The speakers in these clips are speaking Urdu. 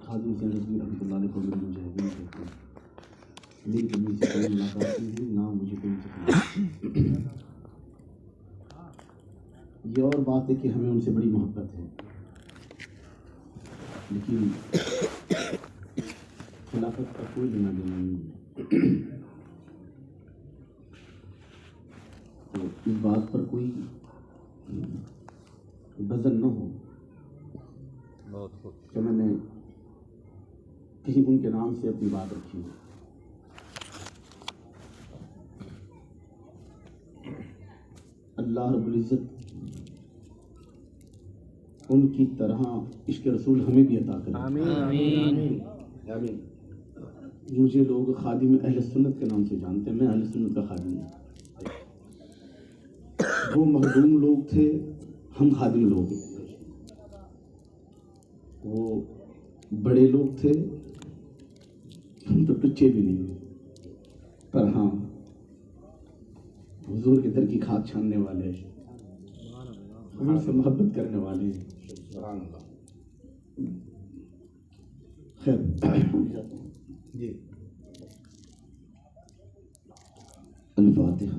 خادم سے نظیر رحمۃ اللہ علیہ کو میرے مجاہدین کہتے ہیں. میری کبھی سے کوئی ملاقات نہیں ہوئی، نہ مجھے کوئی سے. یہ اور بات ہے کہ ہمیں ان سے بڑی محبت ہے، لیکن خلافت کا کوئی لینا دینا نہیں ہے. تو اس بات پر کوئی وزن نہ ہو کہ میں نے کہیں ان کے نام سے اپنی بات رکھی ہو. اللہ رب العزت ان کی طرح عشق رسول ہمیں بھی عطا کرے. آمین. آمین. مجھے لوگ خادم اہل سنت کے نام سے جانتے ہیں، میں اہل سنت کا خادم ہوں. وہ مخدوم لوگ تھے، ہم خادم لوگ. وہ بڑے لوگ تھے، ہم تو ٹچے بھی نہیں. پر ہاں، حضور کے در کی کھاد چھاننے والے، حضور سے محبت کرنے والے. خیر جی، الفاتحہ.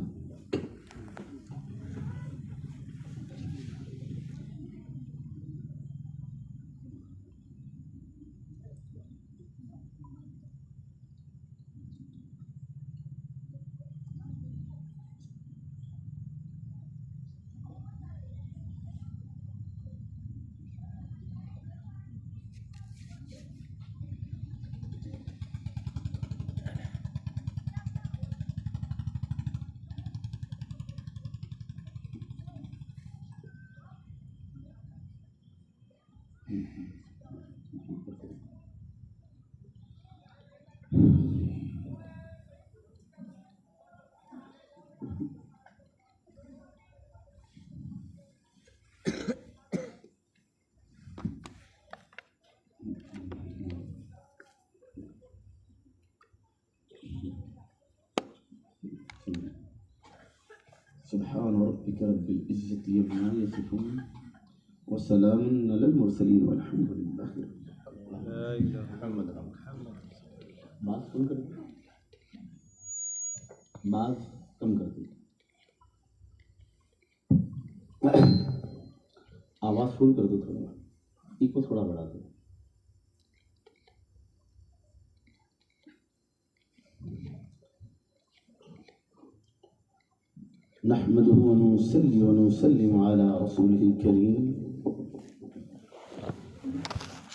سبحان ربك رب العزة عما يصفون وسلام على المرسلين والحمد لله رب العالمين. بات کم کر دو، بات کم کر دو، آواز فل کر دو، تھوڑا ایکو تھوڑا بڑھا دو. نحمده ونصلي ونسلم على رسوله الكريم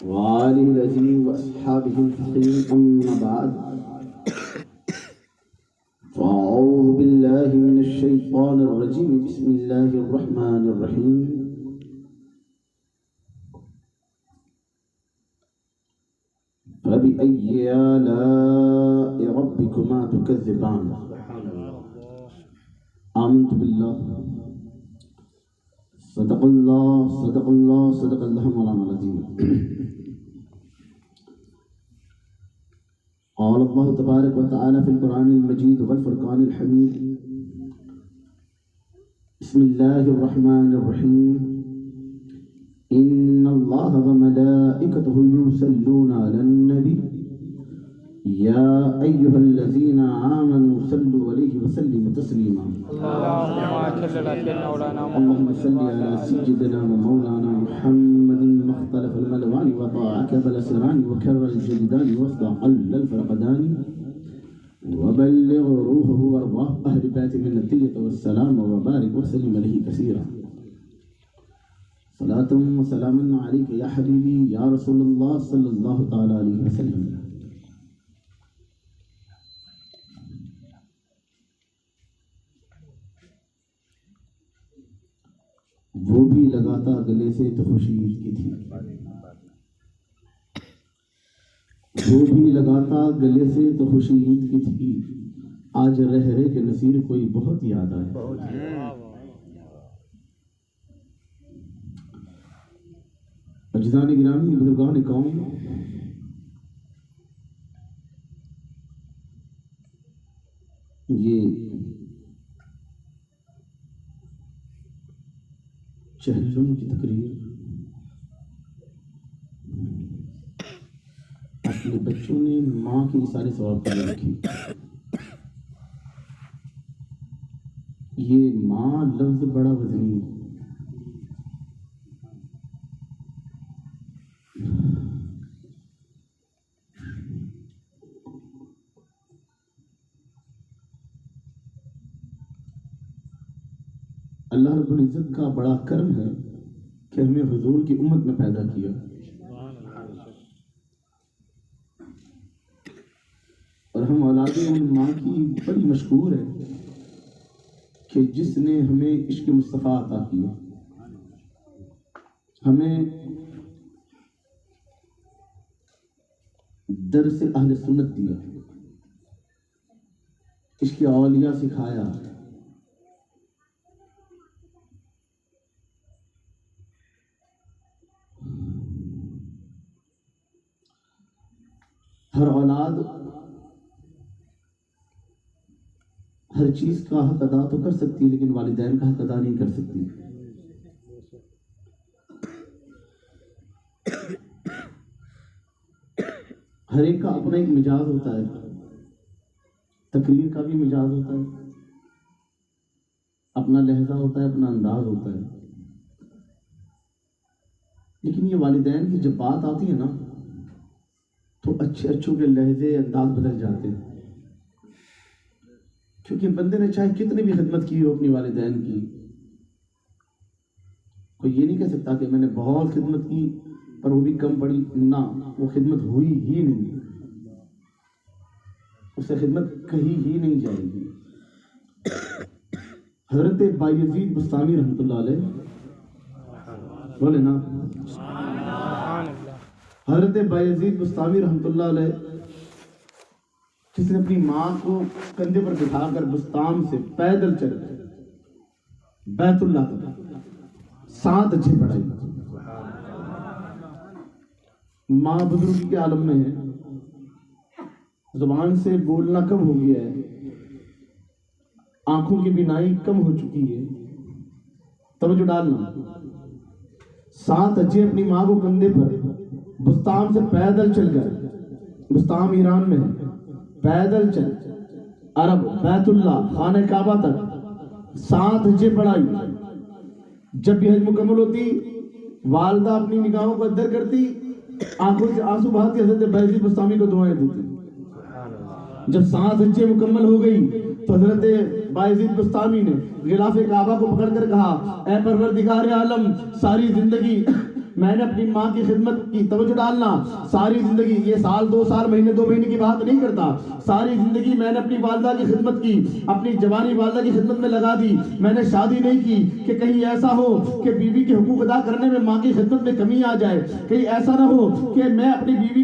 وآله العظيم وأصحابه الفخيم. أما بعد، فأعوذ بالله من الشيطان الرجيم. بسم الله الرحمن الرحيم. فبأي آلاء ربكما تكذبان. آمنت بالله، صدق الله صدق الله صدق الله مولانا العظيم. قال الله تبارك وتعالى في القرآن المجيد والفرقان الحميد. بسم الله الرحمن الرحيم. إن الله وملائكته يصلون على النبي يا أيها الذين آمنوا صلوا عليه وسلموا تسليما. اللهم صل على سيدنا ومولانا محمد مختلف الملوان وطاعك بلسران وكر الجلدان واصدع قل الفرقدان وبلغ روحه وارواح أهل بيت من التية والسلام وبارك وسلم عليه كثيرا. صلاة وسلام عليك يا حبيبي يا رسول الله صلى الله تعالى عليه وسلم. وہ بھی لگاتا گلے سے تو خوشی عید کی تھی، وہ بھی لگاتا گلے سے تو خوشی عید کی تھی. آج رہ رہے کے نصیر کوئی بہت یاد آئے. اجزان گرامی، بزرگان قوم، یہ چہلم کی تقریر اپنے بچوں نے ماں کی اثار ثواب پر رکھی. یہ ماں لفظ بڑا وزنی ہے. اللہ رب العزت کا بڑا کرم ہے کہ ہمیں حضور کی امت میں پیدا کیا. اور ہم اولاد ان ماں کی بڑی مشکور ہے کہ جس نے ہمیں عشق مصطفیٰ عطا کیا، ہمیں درس اہل سنت دیا، عشق اولیاء سکھایا. ہر اولاد ہر چیز کا حق ادا تو کر سکتی، لیکن والدین کا حق ادا نہیں کر سکتی. ہر ایک کا اپنا ایک مزاج ہوتا ہے، تقریر کا بھی مزاج ہوتا ہے، اپنا لہجہ ہوتا ہے، اپنا انداز ہوتا ہے. لیکن یہ والدین کی جب بات آتی ہے نا تو اچھوں کے لہجے انداز بدل جاتے ہیں. کیونکہ بندے نے چاہے کتنی بھی خدمت کی ہو اپنی والدین کی، کوئی یہ نہیں کہہ سکتا کہ میں نے بہت خدمت کی پر وہ بھی کم پڑی. نہ، وہ خدمت ہوئی ہی نہیں، اسے خدمت کہی ہی نہیں جائے گی. حضرت بایزید بستامی رحمۃ اللہ علیہ، بولے نا، حضرت بایزید بستامی رحمۃ اللہ علیہ جس نے اپنی ماں کو کندھے پر بٹھا کر بستام سے پیدل چل بیت اللہ تک 7 اچھے پڑھائی. ماں بزرگی کے عالم میں ہے، زبان سے بولنا کم ہو گیا ہے، آنکھوں کی بینائی کم ہو چکی ہے. توجہ ڈالنا، 7 اچھے اپنی ماں کو کندھے پر بستام سے پیدل چل گئے. بستام ایران میں ہے، پیدل چل عرب بیت اللہ خانہ کعبہ تک 7 حجیں پڑھائی. جب بھی حج مکمل ہوتی، والدہ اپنی نگاہوں کو اندر کرتی، آنکھوں سے آنسو بہاتی، حضرت بایزید بستامی کو دعائیں دیتی. جب 7 حجیں مکمل ہو گئی تو حضرت بایزید بستامی نے غلاف کعبہ کو پکڑ کر کہا، اے پروردگار عالم، ساری زندگی میں نے اپنی ماں کی خدمت کی. توجہ ڈالنا، ساری زندگی، یہ سال 2 سال مہینے 2 مہینے کی بات نہیں کرتا، ساری زندگی میں نے اپنی والدہ کی خدمت کی، اپنی جوانی والدہ کی خدمت میں لگا دی. میں نے شادی نہیں کی کہ کہیں ایسا ہو کہ بیوی کے حقوق ادا کرنے میں ماں کی خدمت میں کمی آ جائے، کہیں ایسا نہ ہو کہ میں اپنی بیوی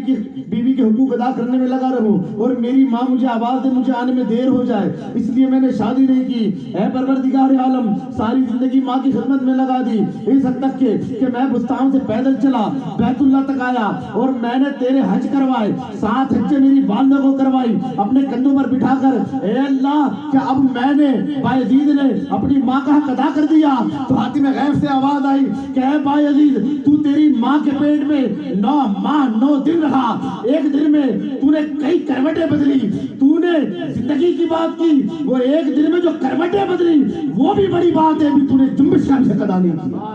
کے حقوق ادا کرنے میں لگا رہوں اور میری ماں مجھے آواز دے، مجھے آنے میں دیر ہو جائے، اس لیے میں نے شادی نہیں کی. اے پروردگار عالم، ساری زندگی ماں کی خدمت میں لگا دی، اس حد تک کہ میں بستان سے پیدل چلا، بیت اللہ تک آیا اور میں نے تیرے حج کروائے، 7 حجیں میری والدہ کو کروائی اپنے کندھوں پر بٹھا کر. اے اللہ، کیا اب میں نے، بایزید نے اپنی ماں کا حق ادا کر دیا؟ تو حاتم غیب سے آواز آئی کہ اے بایزید، تو تیری ماں کے پیٹ میں 9 ماہ 9 دن رہا، ایک دن میں تو نے کئی کروٹیں بدلی. تو نے زندگی کی بات کی، وہ ایک دن میں جو کروٹیں بدلی وہ بھی بڑی بات ہے، بھی تو نے جنبش کا بھی حق ادا نہیں کیا.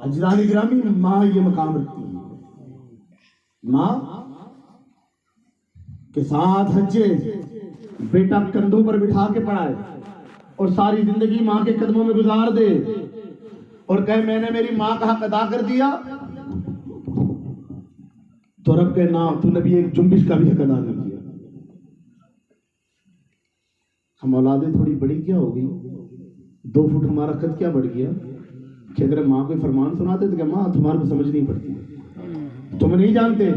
اجداد گرامی، ماں یہ مقام رکھتی ہے. ماں کے 7 حجے بیٹا کندھوں پر بٹھا کے پڑھائے اور ساری زندگی ماں کے قدموں میں گزار دے اور کہے میں نے میری ماں کا حق ادا کر دیا، تو رب کے نام تو نبی ایک جنبش کا بھی حق ادا نہیں کیا. ہم اولادیں تھوڑی بڑی کیا ہو گئی، 2 فٹ ہمارا قد کیا بڑھ گیا کہ اگر ماں کوئی فرمان سناتے تو کہ ماں تمہارے کو سمجھ نہیں پڑتی، تم نہیں جانتے،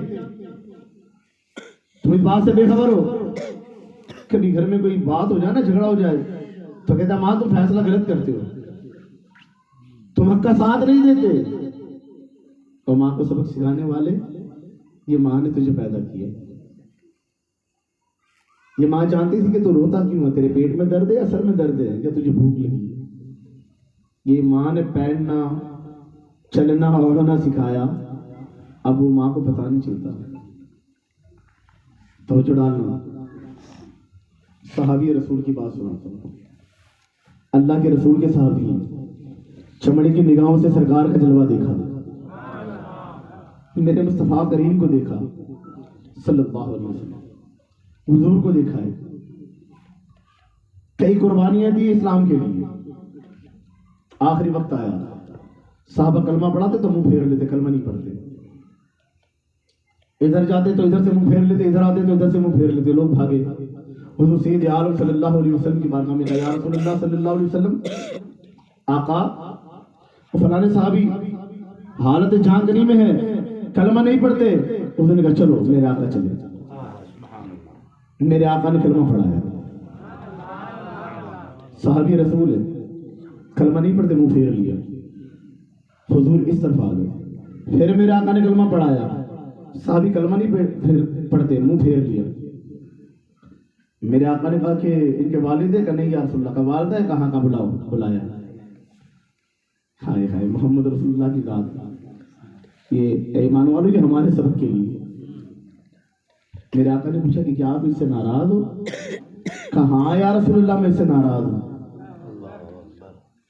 تم اس بات سے بے خبر ہو. کبھی گھر میں کوئی بات ہو جائے نا، جھگڑا ہو جائے تو کہتا ماں تم فیصلہ غلط کرتے ہو، تم حق کا ساتھ نہیں دیتے. اور ماں کو سبق سکھانے والے، یہ ماں نے تجھے پیدا کیا. یہ ماں جانتی تھی کہ تو روتا کیوں ہے، تیرے پیٹ میں درد ہے یا سر میں درد ہے یا تجھے بھوک لگی ہے. یہ ماں نے پہننا، چلنا، اوڑھنا سکھایا، اب وہ ماں کو پتا نہیں چلتا. توجہ ڈالنا. صحابی رسول کی بات سناتا ہوں. اللہ کے رسول کے صحابی ہیں. چمڑے کی نگاہوں سے سرکار کا جلوہ دیکھا, میرے مصطفیٰ کریم کو دیکھا صلی اللہ علیہ وسلم, حضور کو دیکھا ہے. کئی قربانیاں دی اسلام کے لیے. آخری وقت آیا, صحابہ کلمہ پڑھاتے تو منہ پھیر لیتے, کلمہ نہیں پڑھتے. ادھر جاتے تو ادھر سے منہ پھیر لیتے, ادھر آتے تو ادھر سے منہ پھیر لیتے. لوگ بھاگے. حضور سید عالم صلی اللہ علیہ وسلم کی بارگاہ میں کہا, یا رسول اللہ صلی اللہ علیہ وسلم, آقا فلانے صحابی حالت جھانکنی میں ہے, کلمہ نہیں پڑھتے. اس نے کہا چلو میرے آقا چلے. میرے آقا نے کلمہ پڑھایا. صحابی رسول ہے, کلمہ نہیں پڑھتے, منہ پھیر لیا. حضور اس طرف آ گئے. پھر میرے آقا نے کلمہ پڑھایا. صحابی کلمہ نہیں پڑھتے, منہ پھیر لیا. میرے آقا نے کہا کہ ان کے والد ہے کہ نہیں یا رسول اللہ کا والدہ ہے, کہاں کا بلایا. ہائے ہائے محمد رسول اللہ کی ذات. یہ ایمان والوں یہ ہمارے سبق کے لیے. میرے آقا نے پوچھا کہ کیا آپ اس سے ناراض ہو؟ کہاں یا رسول اللہ میں اس سے ناراض ہوں.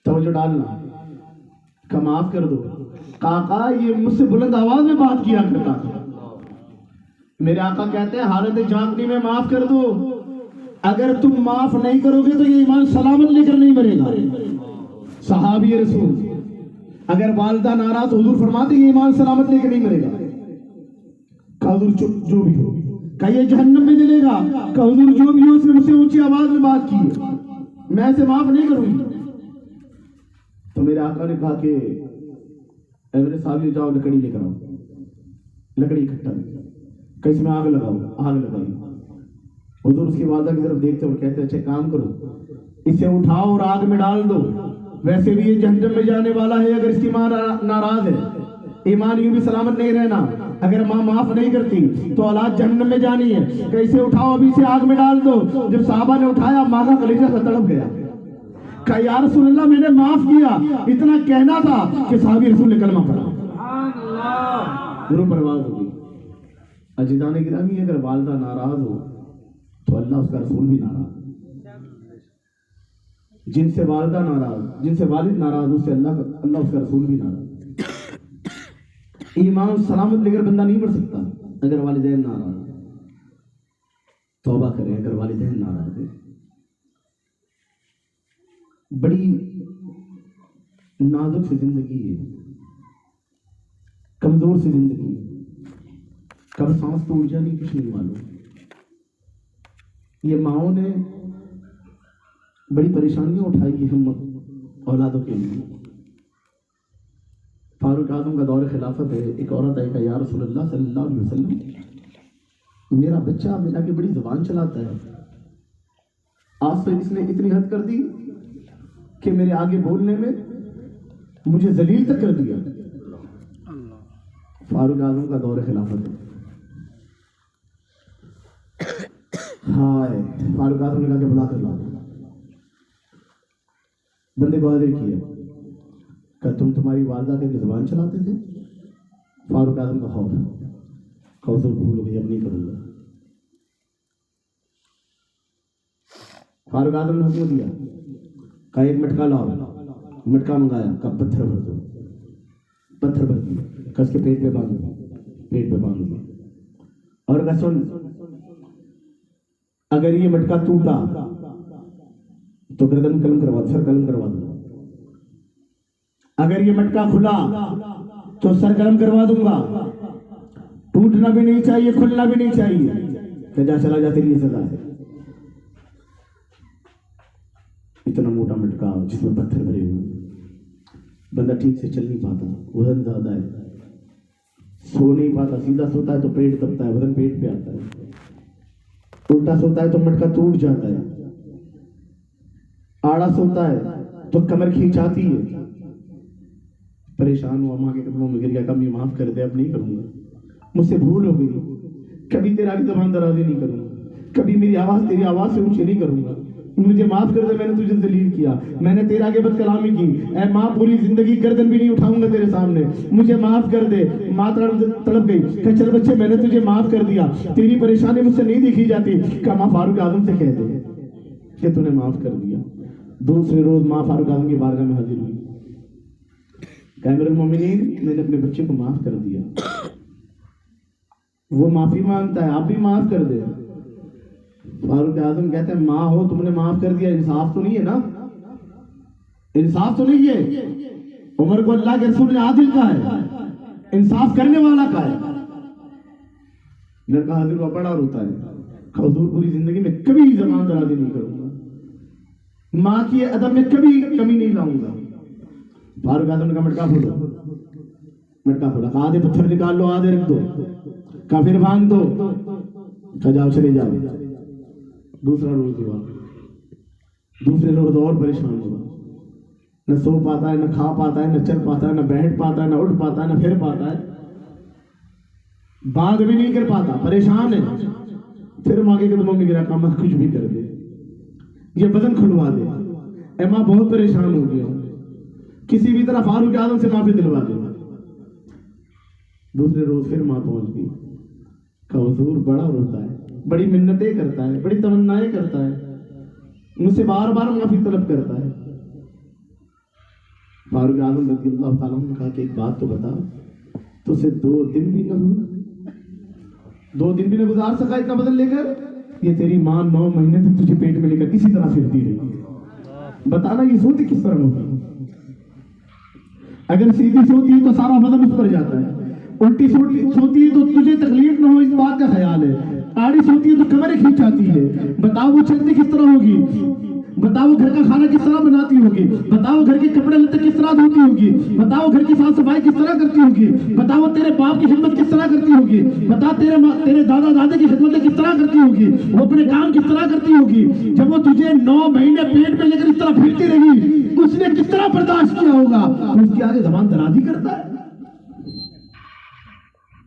توجہ ڈالنا. کہ معاف کر دو. آقا یہ مجھ سے بلند آواز میں بات کیا کرتا تھا. میرے آقا کہتے ہیں حالت جھانکنی میں معاف کر دو. اگر تم معاف نہیں کرو گے تو یہ ایمان سلامت لے کر نہیں مرے گا. صحابی رسول اگر والدہ ناراض, حضور فرماتے یہ ایمان سلامت لے کر نہیں مرے گا. کہ حضور جو بھی ہو, کہ یہ جہنم میں جلے گا. کہ حضور جو بھی ہو اس نے مجھ سے اونچی آواز میں بات کی ہے, میں اسے معاف نہیں کروں گی. تو میرے آقا نے کہا کہ اے میرے صحابی جاؤ لکڑی لے کر آؤ. لکڑی اکٹھا کہ اس میں آگ لگاؤ. آگ لگائی. حضور اس کی والدہ کی طرف دیکھتے اور کہتے اچھا کام کرو, اسے اٹھاؤ اور آگ میں ڈال دو. ویسے بھی یہ جہنم میں جانے والا ہے. اگر اس کی ماں ناراض ہے, ایمان یوں بھی سلامت نہیں رہنا. اگر ماں معاف نہیں کرتی تو اولاد جہنم میں جانی ہے. کہ اسے اٹھاؤ, ابھی سے آگ میں ڈال دو. جب صحابہ نے اٹھایا, ماں کا کلیجہ سے تڑپ گیا. کہ یا رسول اللہ میں نے معاف کیا. اتنا کہنا تھا کہ صحابی رسول نے کلمہ پڑھا. روح پرواز ہو گئی. عزیزان گرامی, اگر والدہ ناراض ہو تو اللہ اس کا رسول بھی ناراض. جن سے والدہ ناراض, جن سے والد ناراض, اس سے اللہ اس کا رسول بھی ناراض. ایمان سلامت لے کر بندہ نہیں مر سکتا اگر والدین ناراض. توبہ کریں اگر والدین ناراض ہیں. بڑی نازک سی زندگی ہے, کمزور سی زندگی ہے. کب سانس ٹوٹ جانی کچھ نہیں معلوم. یہ ماؤں نے بڑی پریشانیاں اٹھائی ہیں ہم اولادوں کے لیے. فاروق اعظم کا دور خلافت ہے. ایک عورت آئی کہ یا رسول اللہ صلی اللہ علیہ وسلم, میرا بچہ میرا کہ بڑی زبان چلاتا ہے. آج تو اس نے اتنی حد کر دی کہ میرے آگے بولنے میں مجھے ذلیل تک کر دیا. فاروق اعظم کا دور خلافت ہے. ہائے, فاروق اعظم نے کہا کہ بلا کر لا. بندے کو حاضر کیا کہ تمہاری والدہ کے زبان چلاتے تھے. فاروق اعظم کا خوف, کوثر بھول گئی, اب نہیں کروں گا. فاروق اعظم نے حکم دیا کہ ایک مٹکا لاؤ. مٹکا منگایا, کہ پتھر بھر دو. پتھر بھر دیا, کس کے پیٹ پہ باندھو, پیٹ پہ باندھ دیا. اور کہا سن, اگر یہ مٹکا ٹوٹا تو گردن قلم کروا دو, سر قلم کروا دو. اگر یہ مٹکا کھلا تو سر قلم کروا دوں گا. ٹوٹنا بھی نہیں چاہیے, کھلنا بھی نہیں چاہیے. کہ جا چلا جا, تیری یہ سزا ہے. اتنا موٹا مٹکا جس میں پتھر بھرے ہوئے, بندہ ٹھیک سے چل نہیں پاتا, وزن زیادہ ہے, سو نہیں پاتا. سیدھا سوتا ہے تو پیٹ دبتا ہے, وزن پیٹ پہ آتا ہے. الٹا سوتا ہے تو مٹکا ٹوٹ جاتا ہے. آڑا سوتا ہے تو کمر کھینچاتی ہے. پریشان ہوا, ماں کے قدموں میں گر گیا, کبھی معاف کر دے, اب نہیں کروں گا, مجھ سے بھول ہو گئی. کبھی تیرا زبان درازی نہیں کروں گا, کبھی میری آواز تیری آواز سے اونچی نہیں کروں گا. مجھے معاف کر دے، میں نے تجھے ذلیل کیا، میں نے تیرے آگے بد کلامی کی، اے ماں پوری زندگی گردن بھی نہیں اٹھاؤں گا تیرے سامنے، مجھے معاف کر دے۔ ماں تڑپ گئی کہ چل بچے میں نے تجھے معاف کر دیا، تیری پریشانی مجھ سے نہیں دیکھی جاتی، کہ ماں فاروق اعظم سے کہہ دے کہ تو نے معاف کر دیا۔ دوسرے روز ماں فاروق اعظم کی بارگاہ میں حاضر ہوئی، کہ امیر المومنین میں نے اپنے بچے کو معاف کر دیا، وہ معافی مانگتا ہے، آپ بھی معاف کر دے۔ فاروق اعظم کہتے ہیں ماں ہو تم نے معاف کر دیا، انصاف تو نہیں ہے نا، انصاف تو نہیں ہے۔ عمر کو اللہ کے رسول نے عادل کہا ہے، انصاف کرنے والا کہا ہے۔ لڑکا حاضر ہوا بڑا روتا ہے، حضور پوری زندگی میں کبھی زبان درازی نہیں کروں گا، ماں کی ادب میں کبھی کمی نہیں لاؤں گا۔ فاروق اعظم نے کہا مٹکا پھوڑو، مٹکا پھوڑا، کہا آدھے پتھر نکال لو آدھے رکھ دو، کہا پھر باندھ دو، کہا جاؤ چلے جاؤ۔ دوسرا روز ہوا، دوسرے روز اور پریشان ہوا، نہ سو پاتا ہے، نہ کھا پاتا ہے، نہ چل پاتا ہے، نہ بیٹھ پاتا ہے، نہ اٹھ پاتا ہے، نہ پھر پاتا ہے، بات بھی نہیں کر پاتا، پریشان ہے۔ پھر ماں کے قدموں میں گرا، کہا ماں کچھ بھی کر دے، یہ بدن کھلوا دے، اے ماں بہت پریشان ہو گیا، کسی بھی طرح فاروق اعظم سے معافی دلوا دے۔ دوسرے روز پھر ماں پہنچ گئی، کہ حضور بڑا روتا ہے، بڑی منتیں کرتا ہے، بڑی تمنائیں کرتا ہے، مجھ سے بار بار معافی طلب کرتا ہے۔ فاروق اعظم رضی اللہ تعالیٰ نے کہا کہ ایک بات تو بتا، تو اسے 2 دن بھی نہ ہوئے، 2 دن بھی نہ گزار سکا اتنا بدن لے کر؟ یہ تیری ماں 9 مہینے تک تجھے پیٹ میں لے کر کسی طرح پھرتی رہی، بتانا یہ سوتی کس طرح ہوگی؟ اگر سیدھی سوتی ہے تو سارا بدن اس پر جاتا ہے، الٹی سوتی ہے تو تجھے تکلیف نہ ہو اس بات کا خیال ہے، آڑی سوتی ہے تو کمریں کھینچ آتی ہے، بتاؤ وہ چلتی کس طرح ہوگی؟ بتاؤ گھر کا کھانا کس طرح بناتی ہوگی؟ بتاؤ گھر کے کپڑے لتے کس طرح دھوتی ہوگی؟ بتاؤ گھر کی صاف صفائی کس طرح کرتی ہوگی؟ بتاؤ تیرے باپ کی خدمت کس طرح کرتی ہوگی؟ بتا تیرے دادا دادے کی خدمت کس طرح کرتی ہوگی؟ وہ اپنے کام کس طرح کرتی ہوگی؟ جب وہ تجھے 9 مہینے پیٹ میں لے کر اس طرح پھرتی رہی، اس نے کس طرح برداشت کیا ہوگا؟ تو اس کی آگے زبان درازی کرتا ہے۔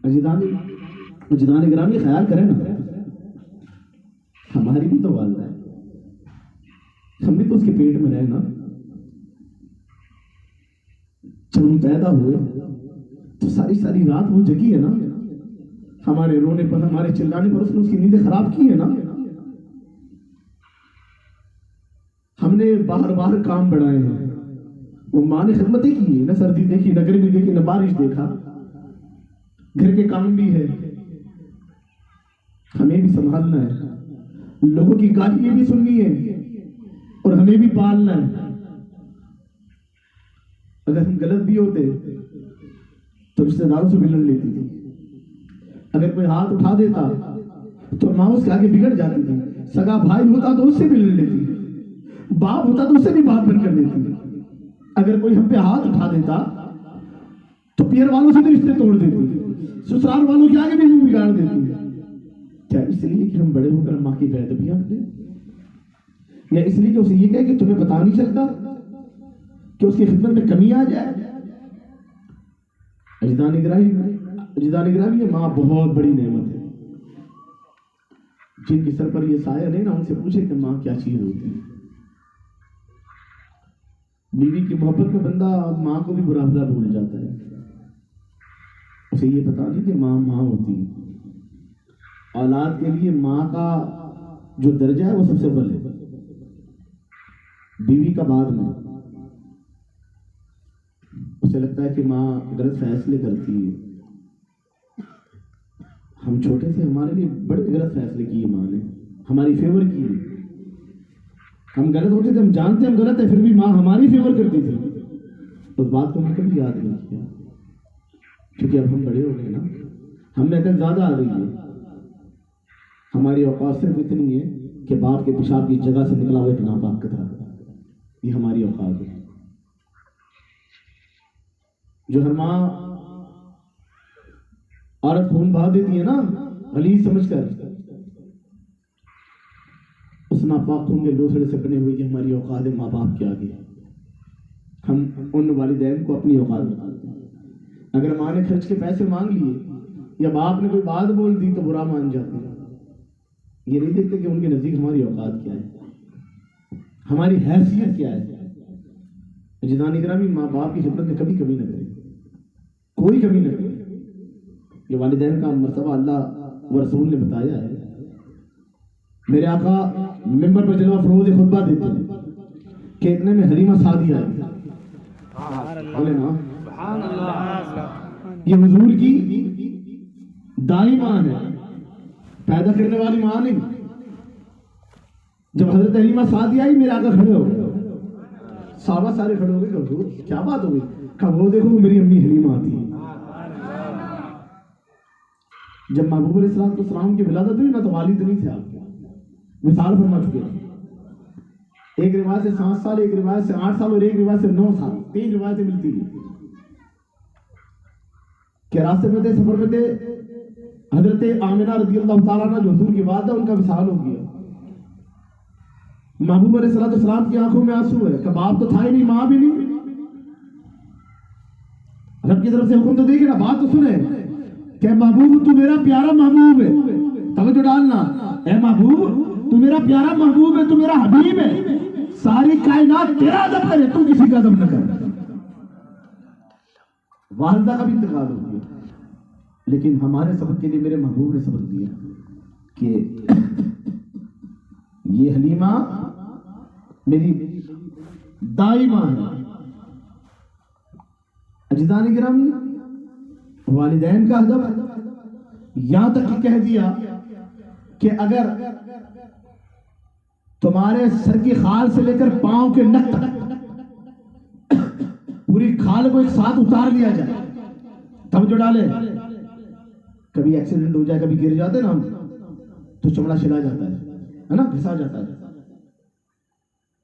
اجدان گرامی خیال کریں نا، ہماری بھی تو والدہ ہے، ہم بھی تو اس کے پیٹ میں رہے نا، جب ہم پیدا ہوئے تو ساری رات وہ جگی ہے نا، ہمارے رونے پر، ہمارے چلانے پر اس نے اس کی نیندیں خراب کی ہے نا، ہم نے باہر کام بڑھائے ہیں، وہ ماں نے خدمتیں کی ہے، نہ سردی دیکھی، نہ گرمی دیکھی، نہ بارش دیکھا، گھر کے کام بھی ہے، ہمیں بھی سنبھالنا ہے، لوگوں کی گالیاں بھی سننی ہے اور ہمیں بھی پالنا ہے۔ اگر ہم غلط بھی ہوتے تو رشتہ داروں سے بھی لڑ لیتی تھی، اگر کوئی ہاتھ اٹھا دیتا تو ماں اس کے آگے بگڑ جاتی تھی، سگا بھائی ہوتا تو اس سے بھی لڑ لیتی، باپ ہوتا تو اس سے بھی بات بند کر دیتی، اگر کوئی ہم پہ ہاتھ اٹھا دیتا تو پیر والوں سے بھی رشتے توڑ دیتی، سسرال والوں کے آگے بھی بگاڑ دیتی۔ کیا اس لیے کہ ہم بڑے ہو کر ماں کی بے ادبیاں کریں، یا اس لیے کہ اسے یہ کہے کہ تمہیں پتا نہیں چلتا کہ اس کی خدمت میں کمی آ جائے؟ اجدان گرامی ماں بہت بڑی نعمت ہے، جن کی سر پر یہ سایہ نہیں نا، ان سے پوچھے کہ ماں کیا چیز ہوتی ہے۔ بیوی کی محبت میں بندہ ماں کو بھی برا بھلا بھول جاتا ہے، اسے یہ پتا نہیں کہ ماں ہوتی ہے۔ اولاد کے لیے ماں کا جو درجہ ہے وہ سب سے اول ہے، بیوی کا بعد میں۔ اسے لگتا ہے کہ ماں غلط فیصلے کرتی ہے، ہم چھوٹے سے ہمارے لیے بڑے غلط فیصلے کیے ماں نے، ہماری فیور کی، ہم غلط ہوتے تھے، ہم جانتے ہم غلط ہے، پھر بھی ماں ہماری فیور کرتی تھی، اس بات کو ہم نے کبھی یاد نہیں کیا، کیونکہ اب ہم بڑے ہو گئے نا، ہم میں عقل زیادہ آ گئی ہے، ہماری اوقات صرف اتنی ہے کہ باپ کے پیشاب کی جگہ سے نکلا ہوا ایک ناپاک قطرہ، یہ ہماری اوقات ہے۔ جو ہر ماں عورت خون بہا دیتی ہے نا غلیظ سمجھ کر، اس ناپاک خون کے دوسرے سے بنے ہوئے کہ ہماری اوقات ہے ماں باپ کے آگے، ہم ان والدین کو اپنی اوقات بتاتے ہیں۔ اگر ماں نے خرچ کے پیسے مانگ لیے یا باپ نے کوئی بات بول دی تو برا مان جاتے ہیں، یہ نہیں دیکھتے کہ ان کے نزدیک ہماری اوقات کیا ہے۔ ہماری حیثیت کیا ہے. عزیزان گرامی، ماں باپ کی خدمت میں کبھی کمی نہ کرے، کوئی کمی نہ کرے. یہ والدین کا مرتبہ اللہ و رسول نے بتایا ہے. میرے آقا ممبر پر جلوہ فروز خطبہ دیتے ہیں کہ اتنے میں حلیمہ سعدیہ آئی. بولے نا یہ حضور کی دائی ماں ہے، پیدا کرنے والی ماں نہیں. جب حضرت حلیمہ سعدیہ آئی، میرے آقا کھڑے ہو گئے، صحابہ سارے کھڑے ہو گئے کہ حضور کیا بات ہو گئی؟ کہا وہ دیکھو میری امی حلیمہ آتی ہے. جب محبوب علیہ السلام کی ولادت ہوئی نا تو والد نہیں تھے آپ کے، مثال فرما چکے تھے. ایک روایت سے 7 سال، ایک روایت سے 8 سال اور ایک روایت سے 9 سال، 3 روایتیں ملتی ہیں کہ راستے میں تھے، سفر میں تھے. حضرت آمنہ رضی اللہ تعالیٰ عنہ جو حضور کی والدہ، ان کا وصال ہو گیا. محبوب علیہ السلام کی آنکھوں میں آنسو ہے کہ باپ تو تھا ہی نہیں، ماں بھی نہیں. رب کی طرف سے حکم تو دیکھے نا، بات تو سنے کہ محبوب تو میرا پیارا محبوب ہے. توجہ ڈالنا، اے محبوب تو میرا پیارا محبوب ہے، تو میرا حبیب ہے. ساری کائنات تیرا ادب کرے، تو کسی کا ادب نہ کر. والدہ کا بھی انتقال ہو گیا، لیکن ہمارے صبر کے لیے میرے محبوب نے صبر کیا کہ یہ حلیمہ میری دائی ماں ہے. عزیزان گرامی، والدین کا ادب یہاں تک کہ کہہ دیا کہ اگر تمہارے سر کی خال سے لے کر پاؤں کے نک تک پوری کھال کو ایک ساتھ اتار لیا جائے، تب جو ڈالے، کبھی ایکسیڈنٹ ہو جائے، کبھی گر جاتے نا ہم تو چمڑا چھلا جاتا ہے نا، گھسا جاتا ہے،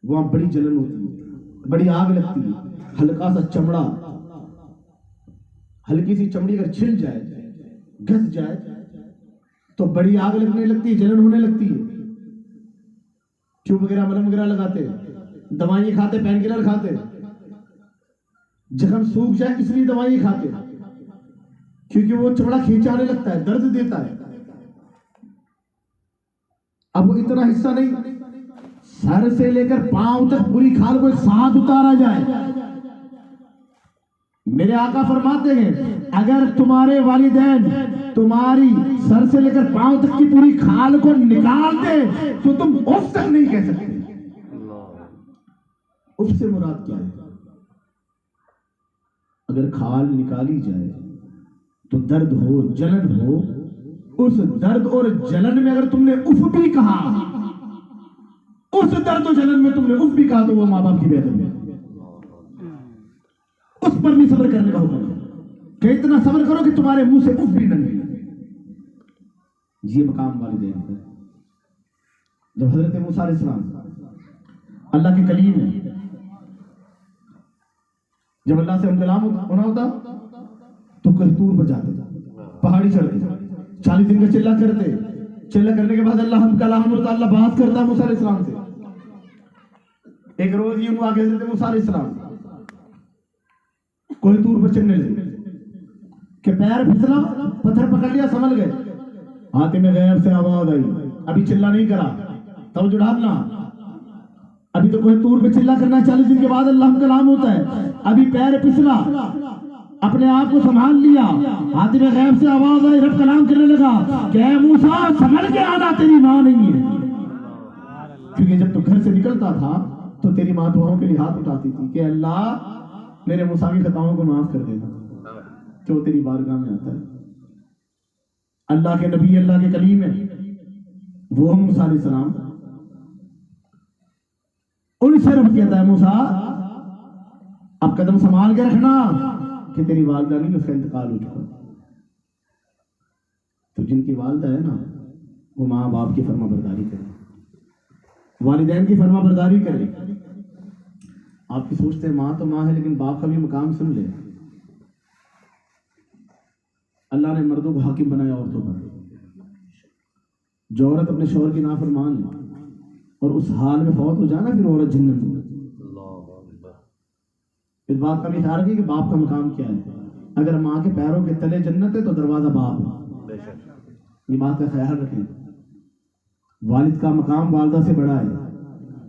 وہاں بڑی جلن ہوتی ہے، بڑی آگ لگتی ہے. ہلکا سا چمڑا، ہلکی سی چمڑی اگر چھل جائے، گھس جائے تو بڑی آگ لگنے لگتی ہے، جلن ہونے لگتی ہے. ٹیوب وغیرہ ملم وغیرہ لگاتے، دوائیں کھاتے، پین کلر کھاتے. زخم سوکھ جائے اس لیے دوائیں کھاتے، کیونکہ وہ چمڑا کھینچانے لگتا ہے، درد دیتا ہے. اب وہ اتنا حصہ نہیں، سر سے لے کر پاؤں تک پوری کھال کو ایک ساتھ اتارا جائے. میرے آقا فرماتے ہیں اگر تمہارے والدین تمہاری سر سے لے کر پاؤں تک کی پوری کھال کو نکال دے تو تم اف تک نہیں کہہ سکتے. اف سے مراد کیا ہے؟ اگر کھال نکالی جائے تو درد ہو، جلن ہو، اس درد اور جلن میں اگر تم نے اف بھی کہا، اس درد و جلن میں تم نے اف بھی کہا تو وہ ماں باپ کی بے ادبی ہے. اس پر بھی صبر کرنے کا حکم ہے کہ اتنا صبر کرو کہ تمہارے منہ سے اف بھی نہ نکلے. یہ مقام والدین ہے. جب حضرت موسیٰ علیہ السلام اللہ کے کلیم ہے، جب اللہ سے کلام ہونا ہوتا تو کہیں طور پر جاتے، پہاڑی چڑھتے، 40 دن کا چلہ کرتے. چلہ کرنے کے بعد اللہ ہم کلام ہوتا، اللہ بات کرتا موسیٰ علیہ السلام سے. ایک روز یوں آگے حضرت موسیٰ علیہ السلام کوئی طور پر چلنے لگے کہ پیر پھسلا، پتھر پکڑ لیا، سنبھل گئے. آتے میں غیب سے آواز آئی، ابھی چلہ نہیں کرا، توجہ ڈالنا، ابھی تو کوئی طور پہ چلہ کرنا 40 دن کے بعد اللہ کلام ہوتا ہے. ابھی پیر پھسلا، اپنے آپ کو سنبھال لیا، آتے میں غیب سے آواز آئی، رب کلام کرنے لگا کہ اے موسیٰ سنبھل کے آنا، تیری ماں نہیں ہے. کیونکہ جب تو گھر سے نکلتا تھا تو تیری ماں دعاؤں کے لیے ہاتھ اٹھاتی تھی کہ اللہ میرے موسیٰ کی خطاؤں کو معاف کر دینا، کہ وہ تیری بارگاہ میں آتا ہے. اللہ کے نبی، اللہ کے کلیم ہے وہ موسیٰ علیہ السلام، ان سے رب کہتا ہے موسیٰ اب قدم سنبھال کے رکھنا کہ تیری والدہ نہیں، اس کا انتقال ہو چکا. تو جن کی والدہ ہے نا وہ ماں باپ کی فرما برداری کرے، والدین کی فرما برداری کرے. آپ کی سوچتے ہیں ماں تو ماں ہے لیکن باپ کا بھی مقام سن لے. اللہ نے مردوں کو حاکم بنایا عورتوں پر. جو عورت اپنے شوہر کی نافرمان ہے اور اس حال میں فوت ہو جانا، پھر عورت جنت میں. اس بات کا بھی خیال رکھیے کہ باپ کا مقام کیا ہے. اگر ماں کے پیروں کے تلے جنت ہے تو دروازہ باپ ہے. یہ بات کا خیال رکھیں. والد کا مقام والدہ سے بڑا ہے.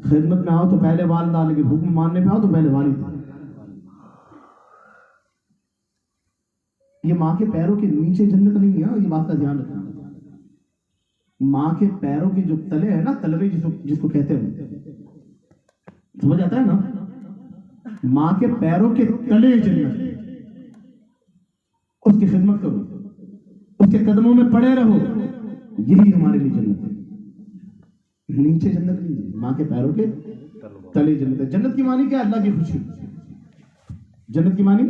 خدمت میں آؤ تو پہلے والدہ، لیکن حکم ماننے پہ آؤ تو پہلے والد۔ یہ ماں کے پیروں کے نیچے جنت نہیں ہے، یہ بات کا دھیان رکھنا۔ ماں کے پیروں کے جو تلے ہیں نا، تلوے جس کو کہتے ہیں، سمجھ آتا ہے نا؟ ماں کے پیروں کے تلے جنت، اس کی خدمت کرو، اس کے قدموں میں پڑے رہو، یہی ہمارے لیے جنت ہے۔ نیچے جنت نہیں ہے، ماں کے پیروں کے تلے جنت ہے۔ جنت کی معنی کیا؟ اللہ کی خوشی۔ جنت کی معنی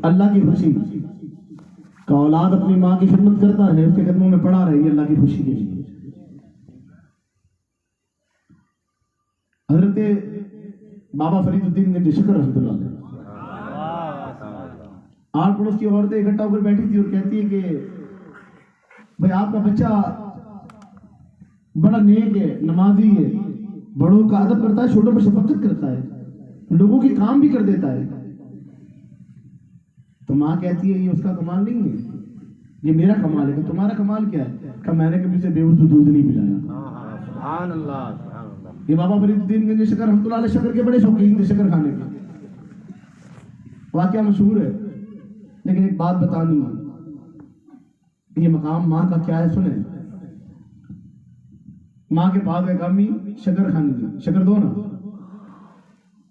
اللہ کی خوشی کا اولاد اپنی ماں کی خدمت کرتا رہے، اس کے قدموں میں پڑا رہے، یہ اللہ کی خوشی کے لیے۔ حضرت بابا فرید الدین گنج شکر رحمۃ اللہ علیہ، آٹھ پڑوس کی عورتیں اکٹھا ہو کر بیٹھی تھی اور کہتی ہے کہ بھائی آپ کا بچہ بڑا نیک ہے، نمازی ہے، بڑوں کا ادب کرتا ہے، چھوٹوں پر شفقت کرتا ہے، لوگوں کے کام بھی کر دیتا ہے۔ تو ماں کہتی ہے یہ اس کا کمال نہیں ہے، یہ میرا کمال ہے۔ کہ تمہارا کمال کیا ہے؟ کہ میں نے کبھی اسے بے وضو دودھ نہیں پلایا۔ سبحان اللہ سبحان اللہ۔ یہ بابا فرید الدین گنج شکر رحمۃ اللہ علیہ شکر کے بڑے شوقین تھے، شکر کھانے کے، واقعہ مشہور ہے، لیکن ایک بات بتانی ہے، یہ مقام ماں کا کیا ہے سنیں۔ ماں کے پاس ایک امی شکر کھانے کی، شکر دو نا۔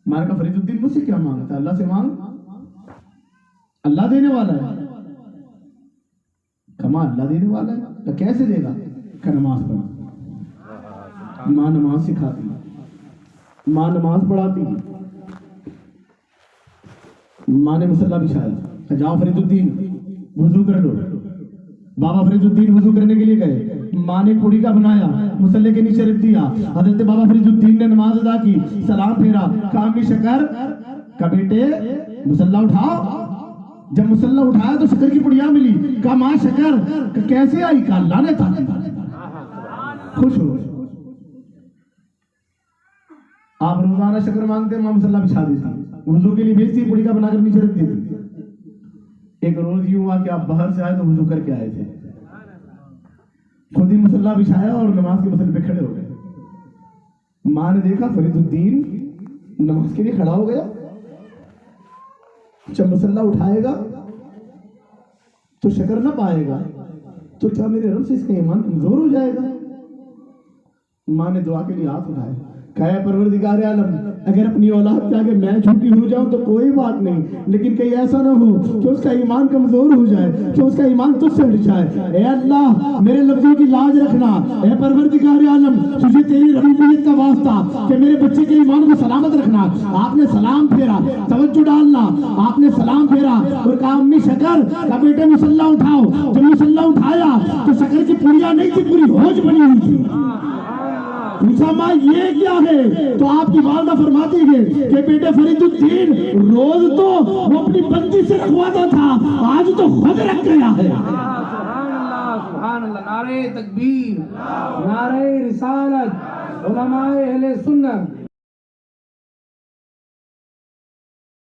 میں نے کہا فرید الدین مجھ سے کیا مانگتا ہے؟ اللہ سے مانگ، اللہ دینے والا ہے۔ کما اللہ دینے والا ہے تو کیسے دے گا؟ کہ نماز پڑھا۔ ماں نماز سکھاتی، ماں نماز پڑھاتی، ماں نے مصلی بچھایا کہ جاؤ فرید الدین وضو کر لو۔ بابا فرید الدین وضو کرنے کے لیے گئے، ماں نے پوڑی کا بنایا، مصلی کے نیچے رکھ دیا۔ حضرت بابا فرید الدین نے نماز ادا کی، سلام پھیرا، کہا امی شکر، کہا بیٹے مصلی اٹھاؤ۔ جب مصلی اٹھایا تو شکر کی پڑیاں ملی، کہا ماں شکر، کہ کیسے آئی؟ کہا اللہ نے تھا۔ خوش ہو آپ روزانہ شکر مانگتے ہیں، ماں مصلی بچھا دیتی، وضو کے لیے بھیجتی، پڑی کا بنا کر نیچے رکھ دیتی۔ ایک روز یہ ہوا کہ آپ باہر سے آئے تو وضو کر کے آئے تھے، خود ہی مصلی بچھایا اور نماز کے مسئلے پہ کھڑے ہو گئے۔ ماں نے دیکھا فرید الدین نماز کے لیے کھڑا ہو گیا، جب مصلی اٹھائے گا تو شکر نہ پائے گا تو کیا میرے رب سے اس کا ایمان کمزور ہو جائے گا؟ ماں نے دعا کے لیے ہاتھ اٹھائے، کہا پروردگار عالم، اگر اپنی اولاد کے آگے میں جھوٹی ہو جاؤں تو کوئی بات نہیں، لیکن کہیں ایسا نہ ہو کہ اس کا ایمان کمزور ہو جائے، کہ اس کا ایمان تجھ سے ہٹ جائے۔ اے اللہ میرے لفظوں کی لاج رکھنا، اے پروردگار عالم تجھے تیری ربوبیت کا واسطہ کہ میرے بچے کے ایمان کو سلامت رکھنا۔ آپ نے سلام پھیرا، توجہ ڈالنا، آپ نے سلام پھیرا اور کہا امی شکر، کہا بیٹے مصلی اٹھاؤ۔ جب مصلی اٹھایا تو شکر کی پوڑیاں نہیں تھی، پوری ہوج بنی ہوئی تھی۔ پوچھا ماں یہ کیا ہے؟ تو آپ کی والدہ فرماتی ہے کہ بیٹے فرید الدین روز تو وہ اپنی بندی سے رکھواتا تھا، آج تو خود رکھ گیا ہے۔ سبحان اللہ سبحان اللہ۔ نعرہ تکبیر، نعرہ رسالت، علماء اہل سنت